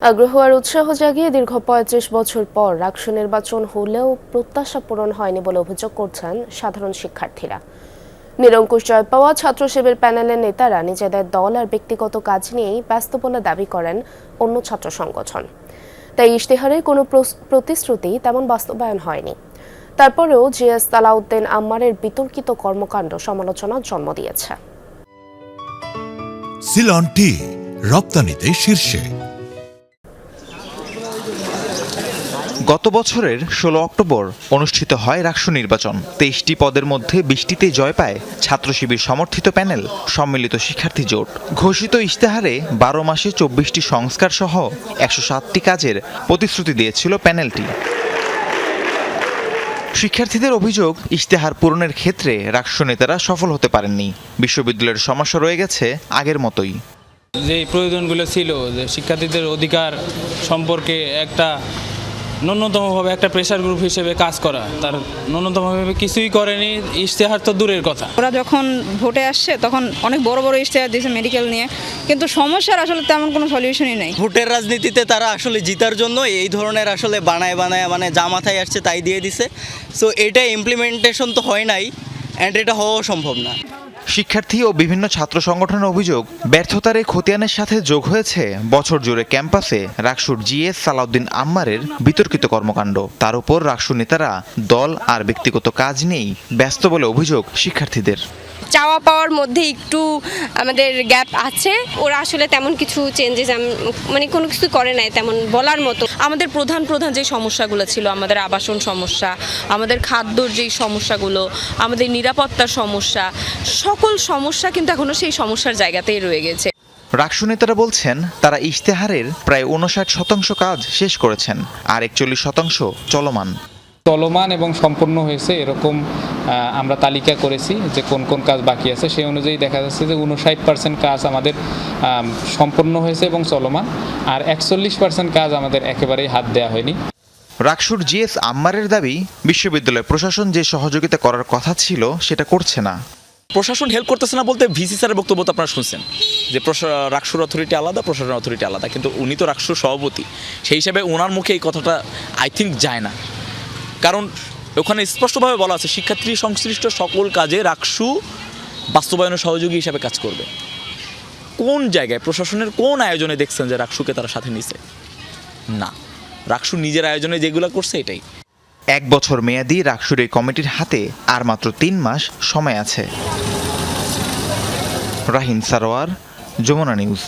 আগ্রহ আর উৎসাহ জাগিয়ে দীর্ঘ ৩৫ বছর পর রাকসু নির্বাচন হলেও প্রত্যাশা পূরণ হয়নি বলে অভিযোগ করছেন সাধারণ শিক্ষার্থীরা। নিরঙ্কুশ জয় পাওয়া ছাত্র শিবির প্যানেলের নেতারা নিজেদের দল আর ব্যক্তিগত কাজ নিয়েই ব্যস্ত বলে দাবি করেন অন্য ছাত্র সংগঠন। তাই ইশতেহারের কোনো প্রতিশ্রুতি তেমন বাস্তবায়ন হয়নি। তারপরেও জিএস সালাউদ্দিন আম্মারের বিতর্কিত কর্মকাণ্ড সমালোচনার জন্ম দিয়েছে। সিলন টি রপ্তানিতে শীর্ষে। গত বছরের ১৬ অক্টোবর অনুষ্ঠিত হয় রাকসু নির্বাচন। ২৩টি পদের মধ্যে ২০টিতে জয় পায় ছাত্র শিবির সমর্থিত প্যানেল সম্মিলিত শিক্ষার্থী জোট। ঘোষিত ইশতেহারে ১২ মাসে ২৪টি সংস্কার সহ ১০৭টি কাজের প্রতিশ্রুতি দিয়েছিল প্যানেলটি। শিক্ষার্থীদের অভিযোগ, ইশতেহার পূরণের ক্ষেত্রে রাকসু নেতারা সফল হতে পারেননি। বিশ্ববিদ্যালয়ের সমস্যা রয়ে গেছে আগের মতোই। যে প্রয়োজনগুলো ছিল, যে শিক্ষার্থীদের অধিকার সম্পর্কে একটা ন্যূনতমভাবে একটা প্রেশার গ্রুপ হিসেবে কাজ করা, তার ন্যূনতমভাবে কিছুই করেনি। ইশতেহার তো দূরের কথা। ওরা যখন ভোটে আসছে তখন অনেক বড় বড় ইশতেহার দিয়েছে মেডিকেল নিয়ে, কিন্তু সমস্যার আসলে তেমন কোনো সলিউশনই নেই। ভোটের রাজনীতিতে তারা আসলে জিতার জন্য এই ধরনের আসলে বানায় মানে যা মাথায় আসছে তাই দিয়ে দিছে। সো এটা ইমপ্লিমেন্টেশন তো হয় নাই, অ্যান্ড এটা হওয়াও সম্ভব না। শিক্ষার্থী ও বিভিন্ন ছাত্র সংগঠনের অভিযোগ, ব্যর্থতার এই খতিয়ানের সাথে যোগ হয়েছে বছর জুড়ে ক্যাম্পাসে রাকসুর জিএস সালাউদ্দিন আম্মারের বিতর্কিত কর্মকাণ্ড। তার উপর রাকসু নেতারা দল আর ব্যক্তিগত কাজ নিয়েই ব্যস্ত বলে অভিযোগ শিক্ষার্থীদের। চাওয়া পাওয়ার মধ্যে একটু আমাদের গ্যাপ আছে। ওরা আসলে তেমন কিছু চেঞ্জেস মানে কোনো কিছু করে নাই তেমন বলার মতো। আমাদের প্রধান যে সমস্যাগুলো ছিল, আমাদের আবাসন সমস্যা, আমাদের খাদ্যর যেই সমস্যাগুলো, আমাদের নিরাপত্তার সমস্যা, সকল সমস্যা কিন্তু এখনো সেই সমস্যার জায়গাতেই রয়ে গেছে। রাকসু নেতারা বলছেন, তারা ইশতেহারের প্রায় ৫৯% কাজ শেষ করেছেন আর ৪১% চলমান এবং সম্পূর্ণ হয়েছে এরকম আমরা তালিকা করেছি যে কোন কোন কাজ বাকি আছে। সেই অনুযায়ী দেখা যাচ্ছে যে ৫৯% কাজ আমাদের সম্পূর্ণ হয়েছে এবং চলমান, আর ৪১% কাজ আমাদের একেবারেই হাত দেওয়া হয়নি। রাকসুর জিএস আম্মারের দাবি, বিশ্ববিদ্যালয় প্রশাসন যে সহযোগিতা করার কথা ছিল সেটা করছে না। প্রশাসন হেল্প করতেছে না বলতে ভিসি স্যারের বক্তব্য তো আপনারা শুনছেন যে রাকসুর অথরিটি আলাদা, প্রশাসন অথরিটি আলাদা, কিন্তু উনি তো রাকসুর সভাপতি। সেই হিসাবে ওনার মুখে এই কথাটা আই থিঙ্ক যায় না, কারণ ওখানে স্পষ্টভাবে বলা আছে শিক্ষার্থী সংশ্লিষ্ট সকল কাজে রাকসু বাস্তবায়নের সহযোগী হিসাবে কাজ করবে। কোন জায়গায় প্রশাসনের কোন আয়োজনে দেখছেন যে রাকসুকে তারা সাথে নিছে? না, রাকসু নিজের আয়োজনে যেগুলো করছে এটাই। ১ বছর মেয়াদি রাকসুর এই কমিটির হাতে আর মাত্র ৩ মাস সময় আছে। রাহিন সারোয়ার, যমুনা নিউজ।